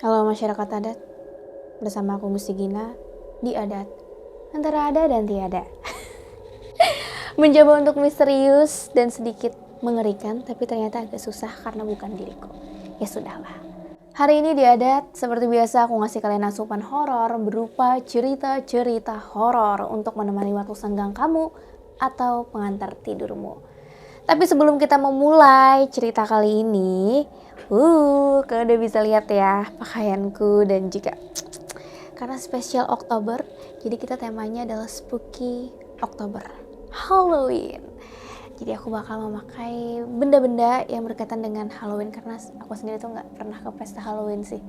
Halo masyarakat adat, bersama aku Gusti Gina di Adat, antara ada dan tiada. Mencoba untuk misterius dan sedikit mengerikan, tapi ternyata agak susah karena bukan diriku. Ya sudahlah. Hari ini di Adat, seperti biasa aku ngasih kalian asupan horor berupa cerita-cerita horor untuk menemani waktu senggang kamu atau pengantar tidurmu. Tapi sebelum kita memulai cerita kali ini, kalian udah bisa lihat ya pakaianku dan juga karena spesial Oktober, jadi kita temanya adalah Spooky Oktober, Halloween. Jadi aku bakal memakai benda-benda yang berkaitan dengan Halloween karena aku sendiri tuh nggak pernah ke pesta Halloween sih.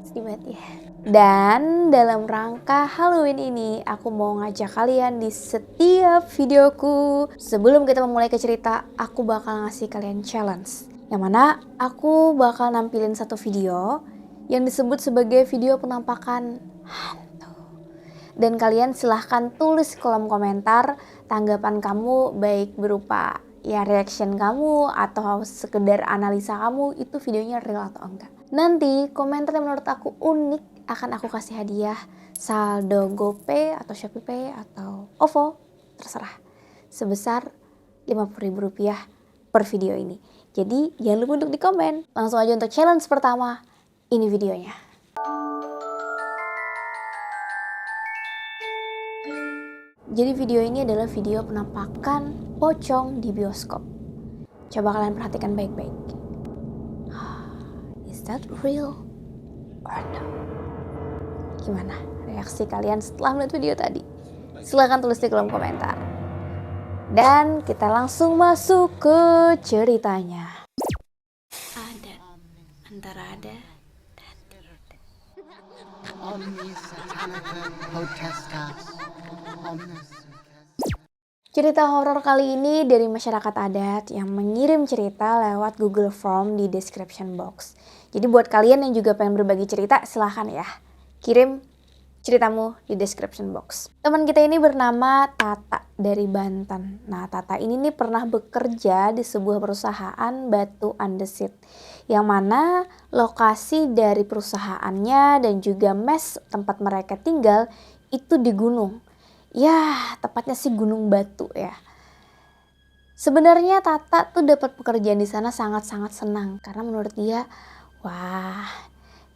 Sedih banget ya. Dan dalam rangka Halloween ini aku mau ngajak kalian di setiap videoku. Sebelum kita memulai ke cerita, aku bakal ngasih kalian challenge. Yang mana aku bakal nampilin satu video yang disebut sebagai video penampakan hantu. Dan kalian silahkan tulis kolom komentar tanggapan kamu, baik berupa ya reaction kamu atau sekedar analisa kamu itu videonya real atau enggak. Nanti komentar yang menurut aku unik akan aku kasih hadiah saldo GoPay atau ShopeePay atau OVO, terserah, sebesar Rp50.000 per video ini. Jadi jangan lupa untuk di komen. Langsung aja untuk challenge pertama, ini videonya. Jadi video ini adalah video penampakan pocong di bioskop. Coba kalian perhatikan baik-baik. Is that real or no? Gimana reaksi kalian setelah melihat video tadi? Silahkan tulis di kolom komentar. Dan kita langsung masuk ke ceritanya. Ada, antara ada dan tidak. Omnis satanica potestas, omnes. Cerita horor kali ini dari masyarakat adat yang mengirim cerita lewat Google Form di description box. Jadi buat kalian yang juga pengen berbagi cerita, silahkan ya kirim ceritamu di description box. Teman kita ini bernama Tata dari Banten. Nah, Tata ini nih pernah bekerja di sebuah perusahaan batu andesit, yang mana lokasi dari perusahaannya dan juga mes tempat mereka tinggal itu di gunung. Ya, tepatnya sih Gunung Batu ya. Sebenarnya Tata tuh dapat pekerjaan di sana sangat-sangat senang karena menurut dia, wah,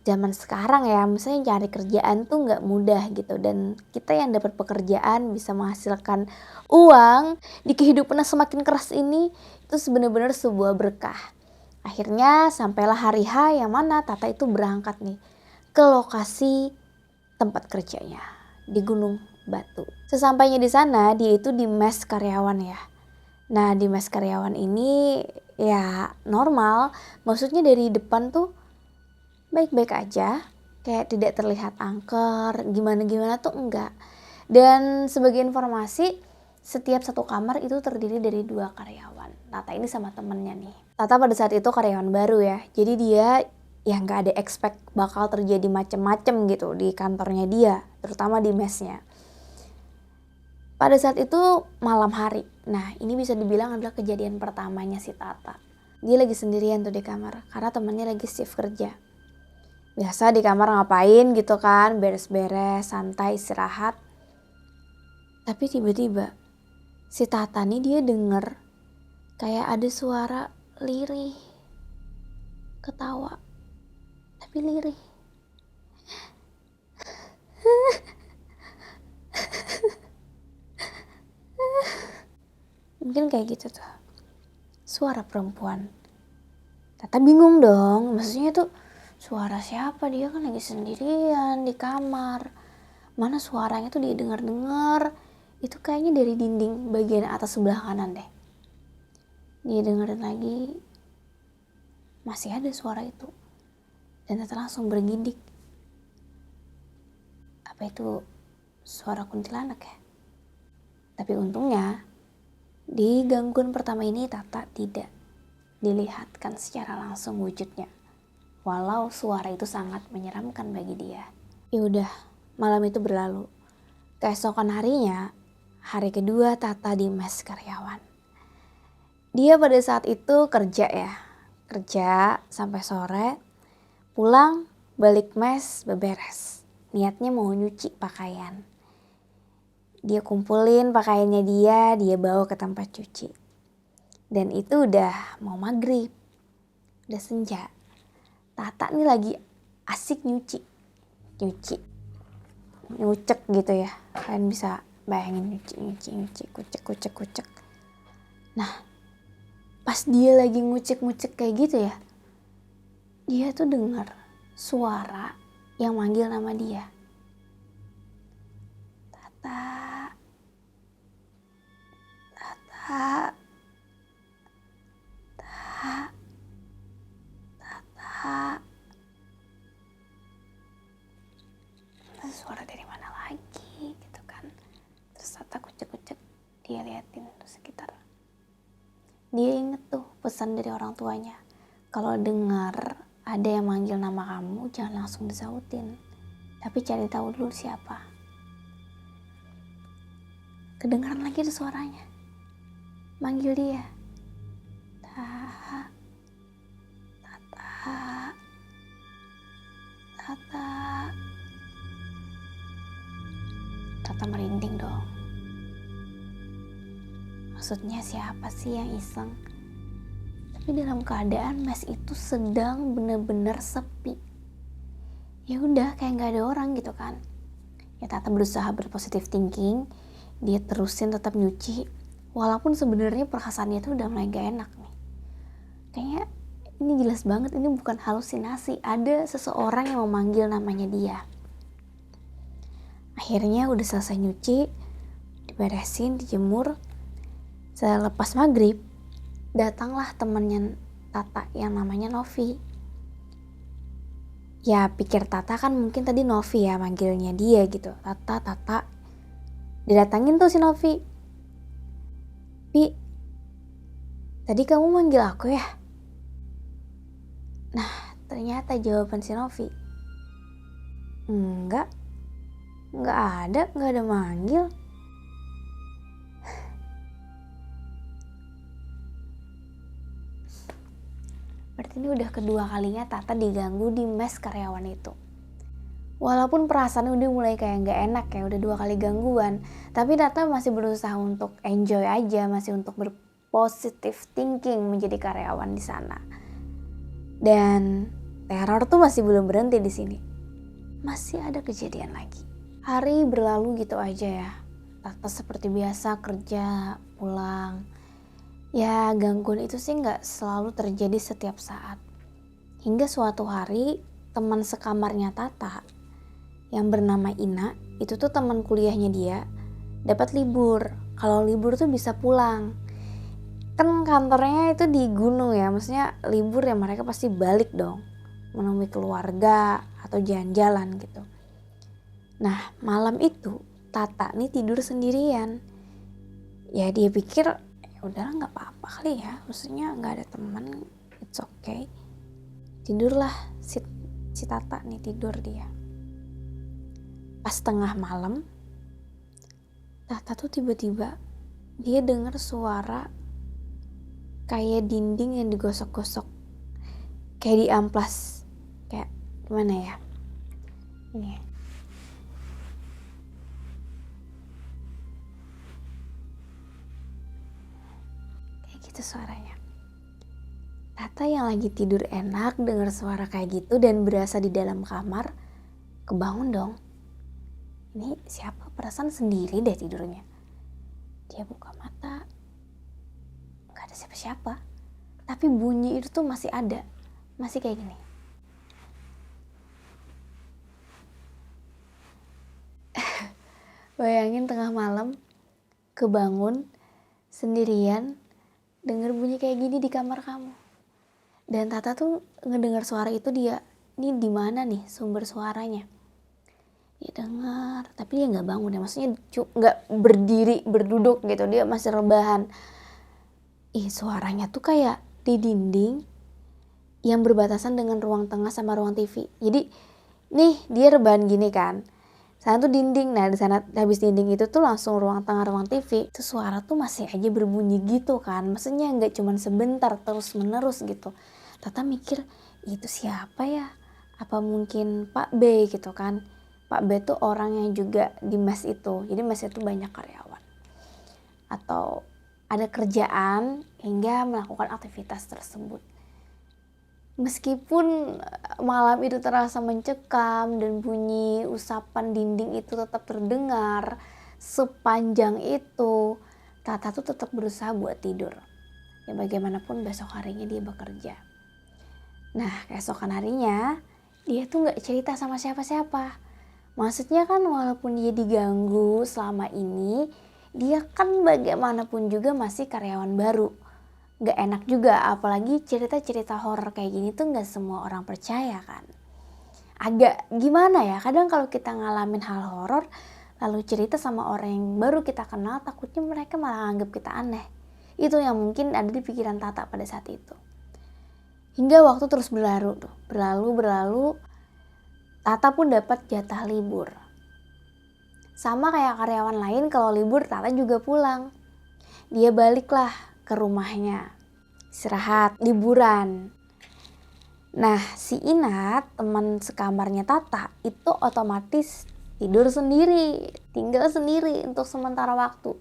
zaman sekarang ya, misalnya cari kerjaan tuh nggak mudah gitu, dan kita yang dapat pekerjaan bisa menghasilkan uang di kehidupan yang semakin keras ini itu benar-benar sebuah berkah. Akhirnya sampailah hari H yang mana Tata itu berangkat nih ke lokasi tempat kerjanya di Gunung Batu. Sesampainya di sana, dia itu di mes karyawan ya. Nah, di mes karyawan ini ya normal, maksudnya dari depan tuh baik-baik aja, kayak tidak terlihat angker, gimana-gimana tuh enggak. Dan sebagai informasi, setiap satu kamar itu terdiri dari 2 karyawan. Tata ini sama temennya nih. Tata pada saat itu karyawan baru ya, jadi dia ya nggak ada expect bakal terjadi macem-macem gitu di kantornya dia, terutama di mesnya. Pada saat itu malam hari. Nah, ini bisa dibilang adalah kejadian pertamanya si Tata. Dia lagi sendirian tuh di kamar karena temannya lagi shift kerja. Biasa di kamar ngapain gitu kan, beres-beres, santai, istirahat. Tapi tiba-tiba si Tata nih dia denger kayak ada suara lirih, ketawa, tapi lirih. Mungkin kayak gitu tuh, suara perempuan. Tata bingung dong, maksudnya tuh suara siapa, dia kan lagi sendirian di kamar. Mana suaranya tuh dia dengar-dengar, itu kayaknya dari dinding bagian atas sebelah kanan deh. Dia dengerin lagi, masih ada suara itu. Dan Tata langsung bergidik. Apa itu suara kuntilanak ya? Tapi untungnya di gangguan pertama ini Tata tidak dilihatkan secara langsung wujudnya. Walau suara itu sangat menyeramkan bagi dia. Ya udah, malam itu berlalu. Keesokan harinya, hari kedua Tata di mes karyawan. Dia pada saat itu kerja ya. Kerja sampai sore, pulang balik mes beberes. Niatnya mau nyuci pakaian. Dia kumpulin pakaiannya dia bawa ke tempat cuci. Dan itu udah mau maghrib, udah senja. Tata nih lagi asik nyucek gitu ya. Kalian bisa bayangin nyuci, kucek. Nah, pas dia lagi ngucek kayak gitu ya, dia tuh dengar suara yang manggil nama dia. Tata. Suara dari mana lagi gitu kan. Terus Tata kucek, dia liatin tuh sekitar. Dia inget tuh pesan dari orang tuanya, kalau dengar ada yang manggil nama kamu jangan langsung disautin, tapi cari tahu dulu siapa. Kedengaran lagi tuh suaranya manggil dia. Tata merinding dong. Maksudnya siapa sih yang iseng? Tapi dalam keadaan mes itu sedang benar-benar sepi. Ya udah kayak nggak ada orang gitu kan. Ya Tata berusaha berpositif thinking. Dia terusin tetap nyuci. Walaupun sebenarnya perasaannya tuh udah mulai gak enak nih. Kayaknya ini jelas banget ini bukan halusinasi. Ada seseorang yang memanggil namanya dia. Akhirnya udah selesai nyuci, diberesin, dijemur. Selepas maghrib, datanglah temannya Tata yang namanya Novi. Ya pikir Tata kan mungkin tadi Novi ya manggilnya dia gitu. Tata. Didatangin tuh si Novi. Pi, tadi kamu manggil aku ya? Nah ternyata jawaban si Novi, enggak ada manggil. Berarti ini udah kedua kalinya Tata diganggu di mes karyawan itu. Walaupun perasaan udah mulai kayak gak enak ya, udah 2 kali gangguan. Tapi Tata masih berusaha untuk enjoy aja, masih untuk berpositif thinking menjadi karyawan di sana. Dan teror tuh masih belum berhenti di sini. Masih ada kejadian lagi. Hari berlalu gitu aja ya. Tata seperti biasa kerja, pulang. Ya gangguan itu sih gak selalu terjadi setiap saat. Hingga suatu hari teman sekamarnya Tata yang bernama Ina, itu tuh teman kuliahnya dia, dapat libur. Kalau libur tuh bisa pulang. Kan kantornya itu di gunung ya, maksudnya libur ya mereka pasti balik dong. Menemui keluarga atau jalan-jalan gitu. Nah malam itu Tata nih tidur sendirian. Ya dia pikir ya udahlah nggak apa-apa kali ya, maksudnya nggak ada teman, it's okay. Tidurlah si Tata nih tidur dia. Pas tengah malam Tata tuh tiba-tiba dia dengar suara kayak dinding yang digosok-gosok, kayak diamplas, kayak gimana ya ini. Itu suaranya. Tata yang lagi tidur enak dengar suara kayak gitu dan berasa di dalam kamar, kebangun dong. Ini siapa? Perasaan sendiri deh tidurnya. Dia buka mata, gak ada siapa-siapa. Tapi bunyi itu tuh masih ada, masih kayak gini. Bayangin tengah malam, kebangun, sendirian, dengar bunyi kayak gini di kamar kamu. Dan Tata tuh ngedengar suara itu dia, ini di mana nih sumber suaranya? Dia dengar, tapi dia nggak bangun ya, maksudnya nggak berdiri berduduk gitu, dia masih rebahan. Suaranya tuh kayak di dinding yang berbatasan dengan ruang tengah sama ruang TV. Jadi nih dia rebahan gini kan, sana tuh dinding, nah di sana habis dinding itu tuh langsung ruang tengah ruang TV. Itu suara tuh masih aja berbunyi gitu kan, maksudnya nggak cuma sebentar terus menerus gitu. Tata mikir itu siapa ya, Apa mungkin Pak B gitu kan. Pak B tuh orang yang juga di mes itu. Jadi mes itu banyak karyawan. Atau ada kerjaan hingga melakukan aktivitas tersebut. Meskipun malam itu terasa mencekam dan bunyi usapan dinding itu tetap terdengar sepanjang itu, Tata tuh tetap berusaha buat tidur. Ya bagaimanapun besok harinya dia bekerja. Nah keesokan harinya dia tuh gak cerita sama siapa-siapa. Maksudnya kan walaupun dia diganggu selama ini, dia kan bagaimanapun juga masih karyawan baru. Gak enak juga, apalagi cerita-cerita horor kayak gini tuh gak semua orang percaya kan. Agak gimana ya, kadang kalau kita ngalamin hal horor, lalu cerita sama orang yang baru kita kenal, takutnya mereka malah anggap kita aneh. Itu yang mungkin ada di pikiran Tata pada saat itu. Hingga waktu terus berlalu, Tata pun dapat jatah libur. Sama kayak karyawan lain, kalau libur Tata juga pulang. Dia baliklah ke rumahnya, istirahat, liburan. Nah si Ina, teman sekamarnya Tata, itu otomatis tidur sendiri, tinggal sendiri untuk sementara waktu.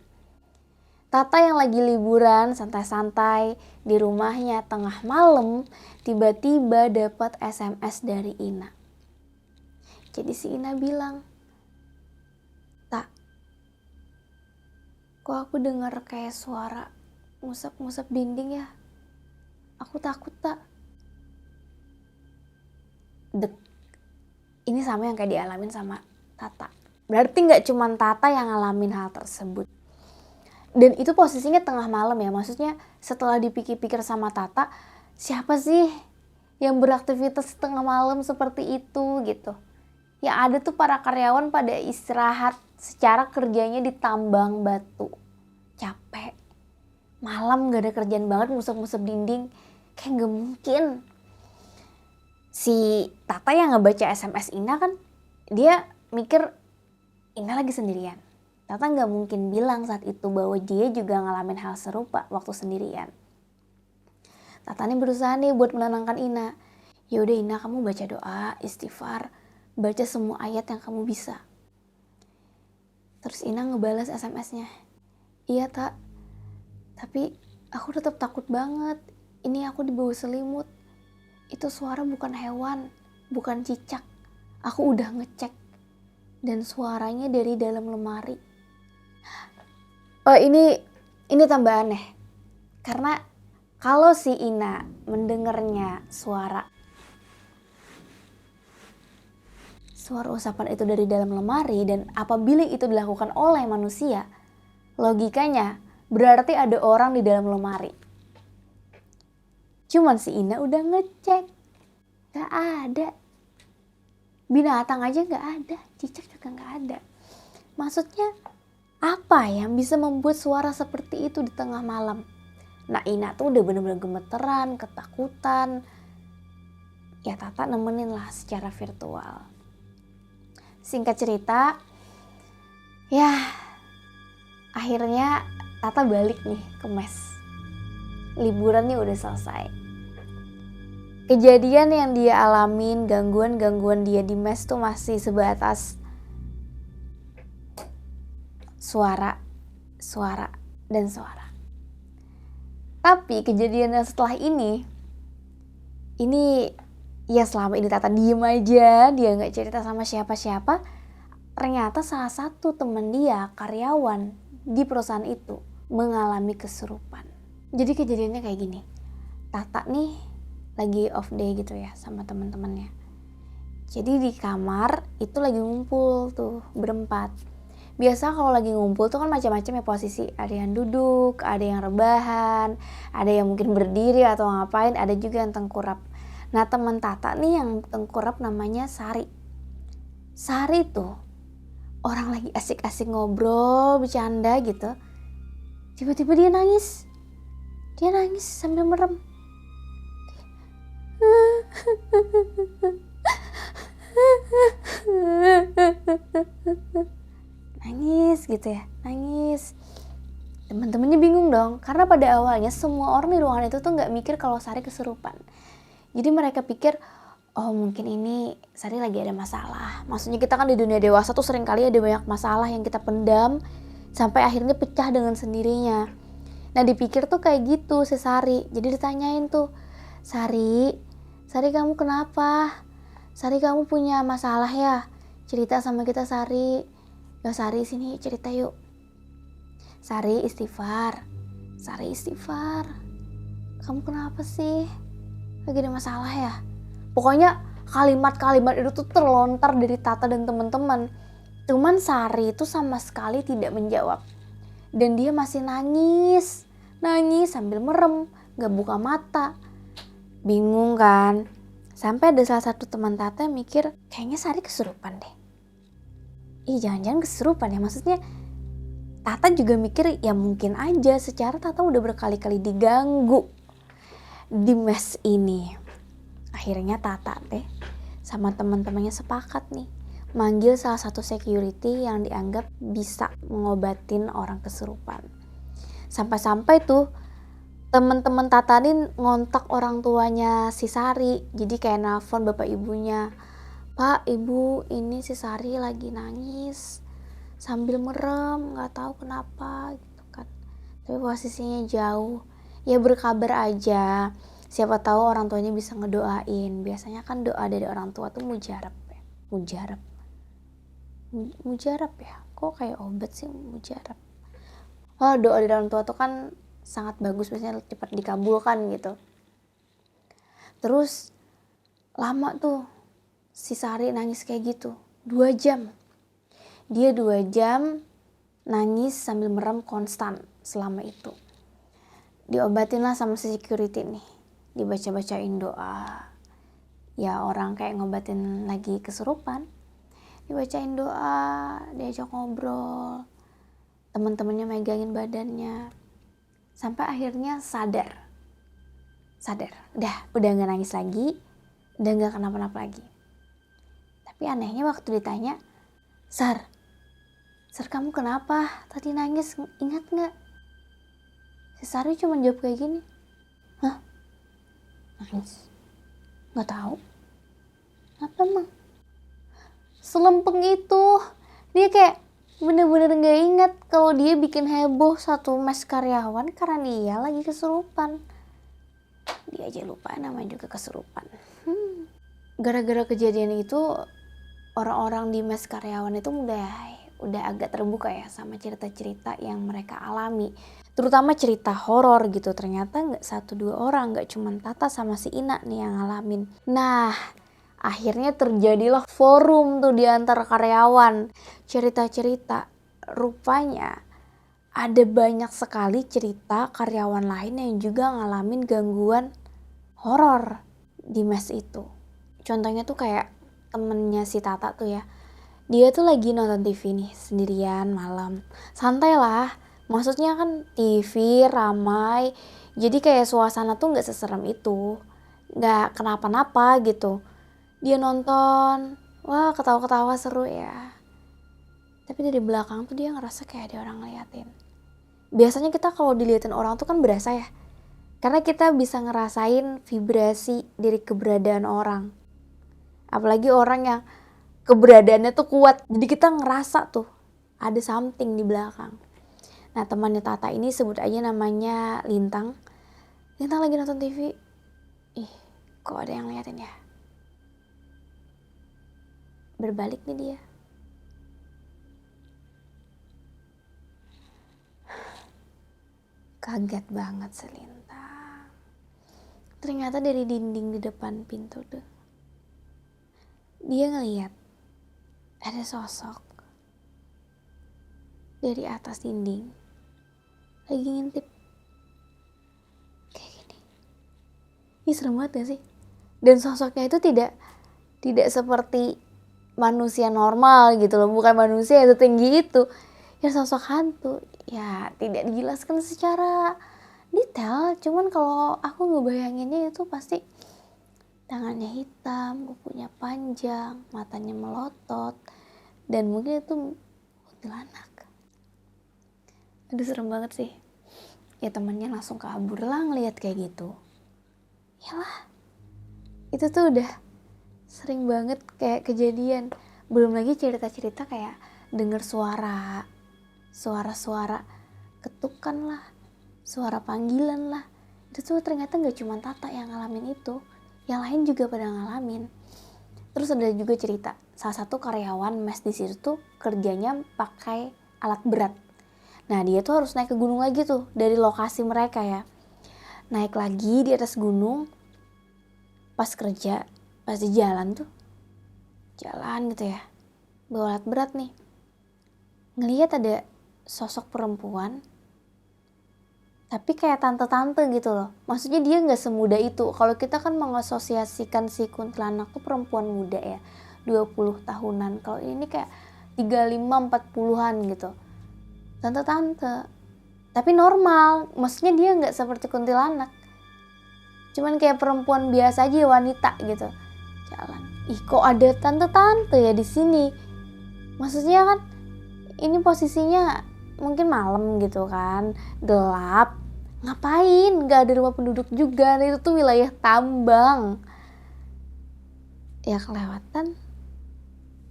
Tata yang lagi liburan santai-santai di rumahnya tengah malam, tiba-tiba dapat SMS dari Ina. Jadi si Ina bilang, "Tak, kok aku dengar kayak suara ngusap-ngusap dinding ya? Aku takut, Tak." Dek. Ini sama yang kayak dialamin sama Tata. Berarti gak cuma Tata yang ngalamin hal tersebut. Dan itu posisinya tengah malam ya. Maksudnya setelah dipikir-pikir sama Tata, siapa sih yang beraktivitas tengah malam seperti itu gitu. Yang ada tuh para karyawan pada istirahat secara kerjanya di tambang batu. Capek. Malam gak ada kerjaan banget ngusap-ngusap dinding. Kayak gak mungkin. Si Tata yang ngebaca SMS Ina kan, dia mikir Ina lagi sendirian. Tata gak mungkin bilang saat itu bahwa dia juga ngalamin hal serupa waktu sendirian. Tata nih berusaha nih buat menenangkan Ina. Yaudah Ina, kamu baca doa, istighfar, baca semua ayat yang kamu bisa. Terus Ina ngebalas SMS-nya. Iya Tak, tapi aku tetap takut banget. Ini aku di bawah selimut. Itu suara bukan hewan, bukan cicak. Aku udah ngecek. Dan suaranya dari dalam lemari. Oh ini tambah aneh. Karena kalau si Ina mendengarnya suara usapan itu dari dalam lemari, dan apabila itu dilakukan oleh manusia, logikanya berarti ada orang di dalam lemari. Cuman si Ina udah ngecek, gak ada. Binatang aja gak ada, cicak juga gak ada. Maksudnya apa yang bisa membuat suara seperti itu di tengah malam? Nah Ina tuh udah bener-bener gemeteran, ketakutan. Ya Tata nemenin lah secara virtual. Singkat cerita, ya akhirnya Tata balik nih ke mes. Liburannya udah selesai. Kejadian yang dia alamin, gangguan-gangguan dia di mes tuh masih sebatas suara. Tapi kejadian yang setelah ini ya selama ini Tata diem aja, dia gak cerita sama siapa-siapa. Ternyata salah satu teman dia, karyawan di perusahaan itu, mengalami kesurupan. Jadi kejadiannya kayak gini. Tata nih lagi off day gitu ya sama teman-temannya. Jadi di kamar itu lagi ngumpul tuh berempat. Biasa kalau lagi ngumpul tuh kan macam-macam ya posisi. Ada yang duduk, ada yang rebahan, ada yang mungkin berdiri atau ngapain, ada juga yang tengkurap. Nah teman Tata nih yang tengkurap namanya Sari. Sari tuh orang lagi asik-asik ngobrol, bercanda gitu. Tiba-tiba dia nangis. Dia nangis sambil merem. Nangis gitu ya, nangis. Teman-temannya bingung dong, karena pada awalnya semua orang di ruangan itu tuh gak mikir kalau Sari kesurupan. Jadi mereka pikir, oh mungkin ini Sari lagi ada masalah. Maksudnya kita kan di dunia dewasa tuh sering kali ada banyak masalah yang kita pendam sampai akhirnya pecah dengan sendirinya. Nah dipikir tuh kayak gitu si Sari. Jadi ditanyain tuh, Sari kamu kenapa? Sari kamu punya masalah ya? Cerita sama kita Sari. Ya Sari sini cerita yuk. Sari istighfar. Kamu kenapa sih? Lagi ada masalah ya? Pokoknya kalimat-kalimat itu tuh terlontar dari Tata dan teman-teman. Cuman Sari itu sama sekali tidak menjawab. Dan dia masih nangis sambil merem, gak buka mata. Bingung kan? Sampai ada salah satu teman Tata yang mikir, kayaknya Sari kesurupan deh. Jangan-jangan kesurupan ya, maksudnya Tata juga mikir ya mungkin aja, secara Tata udah berkali-kali diganggu di mes ini. Akhirnya Tata sama teman-temannya sepakat nih manggil salah satu security yang dianggap bisa mengobatin orang kesurupan. Sampai-sampai tuh teman-teman Tata nih ngontak orang tuanya si Sari. Jadi kayak nelfon bapak ibunya, Pak, Ibu, ini si Sari lagi nangis sambil merem, nggak tahu kenapa gitu kan. Tapi posisinya jauh. Ya berkabar aja. Siapa tahu orang tuanya bisa ngedoain. Biasanya kan doa dari orang tua tuh mujarab ya. Mujarab ya. Kok kayak obat sih mujarab. Oh, doa dari orang tua tuh kan sangat bagus, biasanya cepat dikabulkan gitu. Terus lama tuh si Sari nangis kayak gitu. 2 jam. Dia 2 jam nangis sambil merem konstan selama itu. Diobatin lah sama si security nih. Dibaca-bacain doa. Ya orang kayak ngobatin lagi kesurupan. Dibacain doa, diajak ngobrol. Teman-temannya megangin badannya. Sampai akhirnya sadar. Udah gak nangis lagi. Udah gak kenapa-napa lagi. Tapi anehnya waktu ditanya, Sar kamu kenapa? Tadi nangis, ingat gak? Si Sari cuma jawab kayak gini. Hah? Nangis? Gak tahu. Apa emang? Selempeng itu. Dia kayak bener-bener gak ingat kalau dia bikin heboh satu mes karyawan karena dia lagi kesurupan. Dia aja lupa namanya juga kesurupan. Gara-gara kejadian itu orang-orang di mes karyawan itu udah agak terbuka ya sama cerita-cerita yang mereka alami. Terutama cerita horor gitu. Ternyata gak 1-2 orang, gak cuma Tata sama si Ina nih yang ngalamin. Nah, akhirnya terjadilah forum tuh di antara karyawan. Cerita-cerita. Rupanya ada banyak sekali cerita karyawan lain yang juga ngalamin gangguan horor di mes itu. Contohnya tuh kayak temennya si Tata tuh ya. Dia tuh lagi nonton TV nih sendirian malam. Santai lah. Maksudnya kan TV ramai. Jadi kayak suasana tuh gak seserem itu. Gak kenapa-napa gitu. Dia nonton. Wah ketawa-ketawa seru ya. Tapi dari belakang tuh dia ngerasa kayak ada orang ngeliatin. Biasanya kita kalau diliatin orang tuh kan berasa ya. Karena kita bisa ngerasain vibrasi dari keberadaan orang. Apalagi orang yang keberadaannya tuh kuat. Jadi kita ngerasa tuh ada something di belakang. Nah temannya Tata ini sebut aja namanya Lintang. Lintang lagi nonton TV. Kok ada yang liatin ya? Berbalik nih dia. Kaget banget si Lintang. Ternyata dari dinding di depan pintu tuh. Dia ngeliat ada sosok dari atas dinding lagi ngintip kayak gini. Ini serem banget gak sih? Dan sosoknya itu tidak seperti manusia normal gitu loh, bukan manusia yang setinggi itu. Ya sosok hantu. Ya tidak dijelaskan secara detail, cuman kalau aku ngebayanginnya itu pasti tangannya hitam, kukunya panjang, matanya melotot, dan mungkin itu kuntilanak. Aduh serem banget sih. Ya temannya langsung kabur lah ngeliat kayak gitu. Yalah, itu tuh udah Sering banget kayak kejadian. Belum lagi cerita-cerita kayak denger suara-suara ketukan lah, suara panggilan lah. Itu tuh ternyata gak cuma Tata yang ngalamin itu, yang lain juga pada ngalamin. Terus ada juga cerita, salah satu karyawan mes di situ tuh kerjanya pakai alat berat. Nah dia tuh harus naik ke gunung lagi tuh dari lokasi mereka ya. Naik lagi di atas gunung, pas kerja, pas di jalan gitu ya, bawa alat berat nih. Ngelihat ada sosok perempuan, tapi kayak tante-tante gitu loh. Maksudnya dia gak semuda itu. Kalau kita kan mengasosiasikan si kuntilanak tuh perempuan muda ya, 20 tahunan. Kalau ini kayak 35-40an gitu. Tante-tante. Tapi normal, maksudnya dia gak seperti kuntilanak. Cuman kayak perempuan biasa aja, wanita gitu. Jalan. Ih kok ada tante-tante ya di sini? Maksudnya kan ini posisinya mungkin malam gitu kan, gelap. Ngapain? Gak ada rumah penduduk juga. Itu tuh wilayah tambang. Ya kelewatan.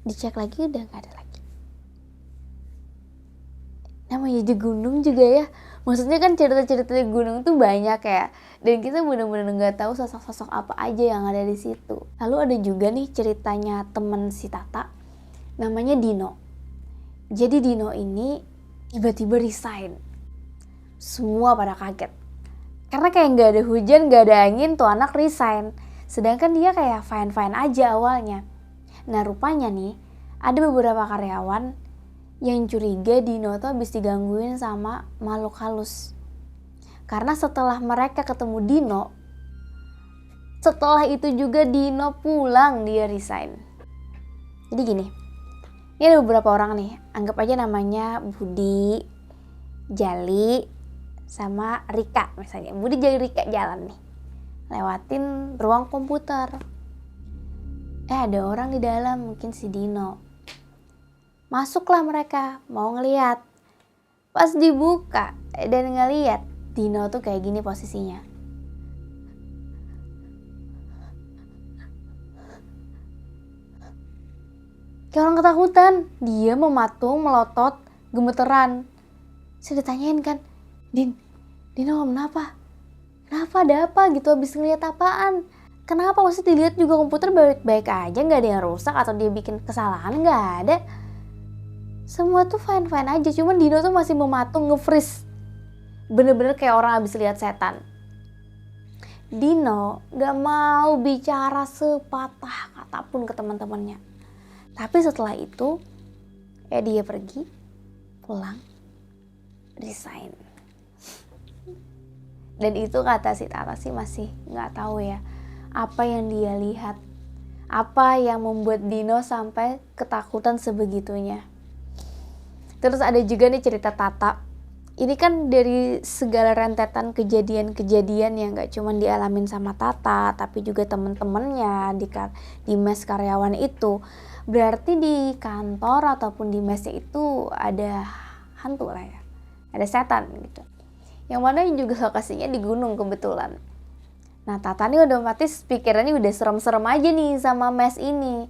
Dicek lagi udah gak ada lagi. Namanya di gunung juga ya. Maksudnya kan cerita-cerita di gunung tuh banyak ya. Dan kita bener-bener gak tahu sosok-sosok apa aja yang ada di situ. Lalu ada juga nih ceritanya temen si Tata. Namanya Dino. Jadi Dino ini tiba-tiba resign. Semua pada kaget. Karena kayak gak ada hujan, gak ada angin, tuh anak resign. Sedangkan dia kayak fine-fine aja awalnya. Nah rupanya nih, ada beberapa karyawan yang curiga Dino tuh habis digangguin sama makhluk halus. Karena setelah mereka ketemu Dino, setelah itu juga Dino pulang, dia resign. Jadi gini, ini ada beberapa orang nih, anggap aja namanya Budi, Jali, sama Rika misalnya. Budi, Jali, Rika jalan nih, lewatin ruang komputer. Ada orang di dalam, mungkin si Dino. Masuklah mereka, mau ngeliat. Pas dibuka dan ngeliat, Dino tuh kayak gini posisinya. Kayak orang ketakutan. Dia mematung, melotot, gemeteran. Saya ditanyain kan, Dino kenapa? Kenapa, ada apa gitu, habis ngeliat apaan? Kenapa? Maksudnya dilihat juga komputer baik-baik aja, gak ada yang rusak atau dia bikin kesalahan, gak ada. Semua tuh fine-fine aja, cuman Dino tuh masih mematung, nge-freeze. Bener-bener kayak orang habis lihat setan. Dino gak mau bicara sepatah kata pun ke teman-temannya. Tapi setelah itu, dia pergi, pulang, resign. Dan itu kata si Tata sih masih gak tahu ya, apa yang dia lihat. Apa yang membuat Dino sampai ketakutan sebegitunya. Terus ada juga nih cerita Tata. Ini kan dari segala rentetan kejadian-kejadian yang gak cuma dialamin sama Tata, tapi juga temen-temennya di mes karyawan itu. Berarti di kantor ataupun di mesnya itu ada hantu lah ya. Ada setan gitu. Yang mana juga lokasinya di gunung kebetulan. Nah Tata nih otomatis pikirannya udah serem-serem aja nih sama mes ini.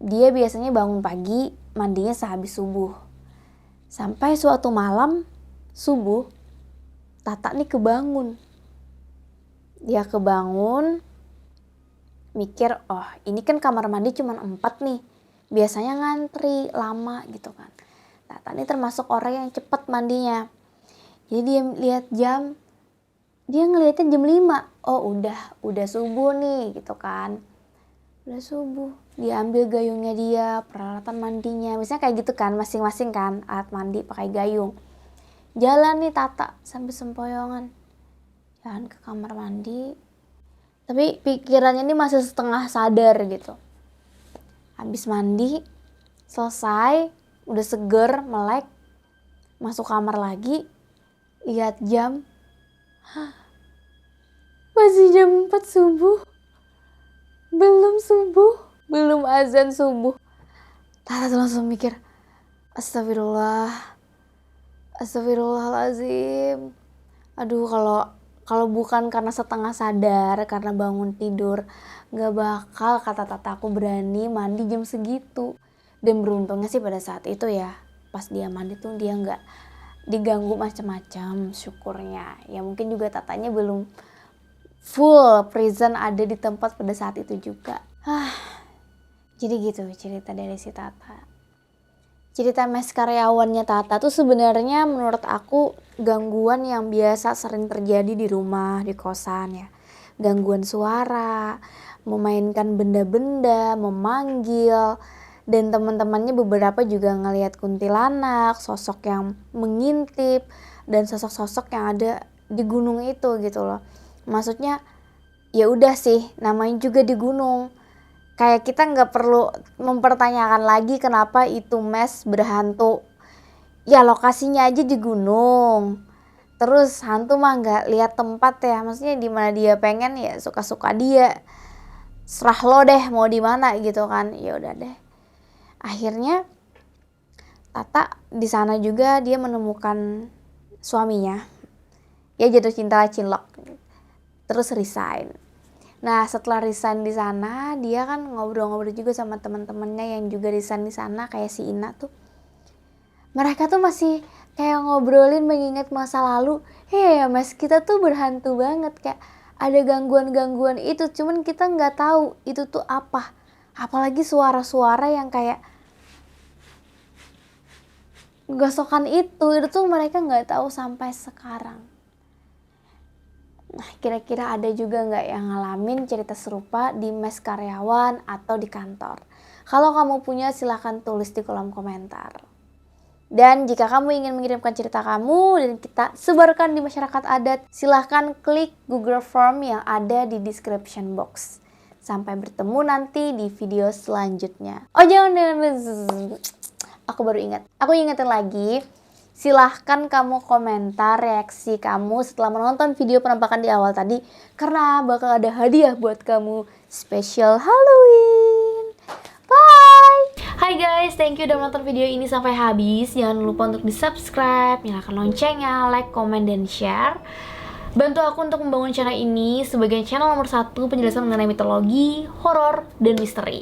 Dia biasanya bangun pagi, mandinya sehabis subuh. Sampai suatu malam, subuh, Tata nih kebangun. Dia kebangun, mikir, oh ini kan kamar mandi cuma 4 nih. Biasanya ngantri, lama gitu kan. Tata nih termasuk orang yang cepat mandinya. Jadi dia lihat jam, dia ngelihatnya jam 5. Oh udah subuh nih gitu kan. Udah subuh, dia ambil gayungnya dia, peralatan mandinya, misalnya kayak gitu kan, masing-masing kan alat mandi pakai gayung. Jalan nih Tata sambil sempoyongan, jalan ke kamar mandi, tapi pikirannya ini masih setengah sadar gitu. Habis mandi, selesai, udah seger, melek, masuk kamar lagi, lihat jam, masih jam 4 subuh. Belum azan subuh. Tata langsung mikir, astagfirullahaladzim. Aduh, Kalau bukan karena setengah sadar, karena bangun tidur, gak bakal kata Tata aku berani mandi jam segitu. Dan beruntungnya sih pada saat itu ya, pas dia mandi tuh dia gak diganggu macam-macam, syukurnya. Ya mungkin juga Tatanya belum full present ada di tempat pada saat itu juga. Jadi gitu cerita dari si Tata. Cerita mes karyawannya Tata tuh sebenarnya menurut aku gangguan yang biasa sering terjadi di rumah, di kosan ya. Gangguan suara, memainkan benda-benda, memanggil, dan teman-temannya beberapa juga ngelihat kuntilanak, sosok yang mengintip, dan sosok-sosok yang ada di gunung itu gitu loh. Maksudnya ya udah sih, namanya juga di gunung. Kayak kita nggak perlu mempertanyakan lagi kenapa itu mes berhantu. Ya lokasinya aja di gunung. Terus hantu mah nggak lihat tempat ya. Maksudnya di mana dia pengen ya suka-suka dia. Serah lo deh mau di mana gitu kan. Ya udah deh. Akhirnya Tata di sana juga dia menemukan suaminya. Ya jatuh cinta cinlok. Terus resign. Nah setelah resign di sana dia kan ngobrol-ngobrol juga sama teman-temannya yang juga resign di sana kayak si Ina tuh. Mereka tuh masih kayak ngobrolin mengingat masa lalu. Mas kita tuh berhantu banget, kayak ada gangguan-gangguan itu, cuman kita nggak tahu itu tuh apa. Apalagi suara-suara yang kayak gosokan itu tuh mereka nggak tahu sampai sekarang. Nah, kira-kira ada juga nggak yang ngalamin cerita serupa di mes karyawan atau di kantor? Kalau kamu punya silahkan tulis di kolom komentar. Dan jika kamu ingin mengirimkan cerita kamu dan kita sebarkan di masyarakat adat, silahkan klik Google Form yang ada di description box. Sampai bertemu nanti di video selanjutnya. Oh jangan, aku baru ingat. Aku ingetin lagi. Silahkan kamu komentar reaksi kamu setelah menonton video penampakan di awal tadi. Karena bakal ada hadiah buat kamu spesial Halloween. Bye! Hai guys, thank you udah menonton video ini sampai habis. Jangan lupa untuk di subscribe, nyalakan loncengnya, like, komen, dan share. Bantu aku untuk membangun channel ini sebagai channel nomor 1 penjelasan mengenai mitologi, horor, dan misteri.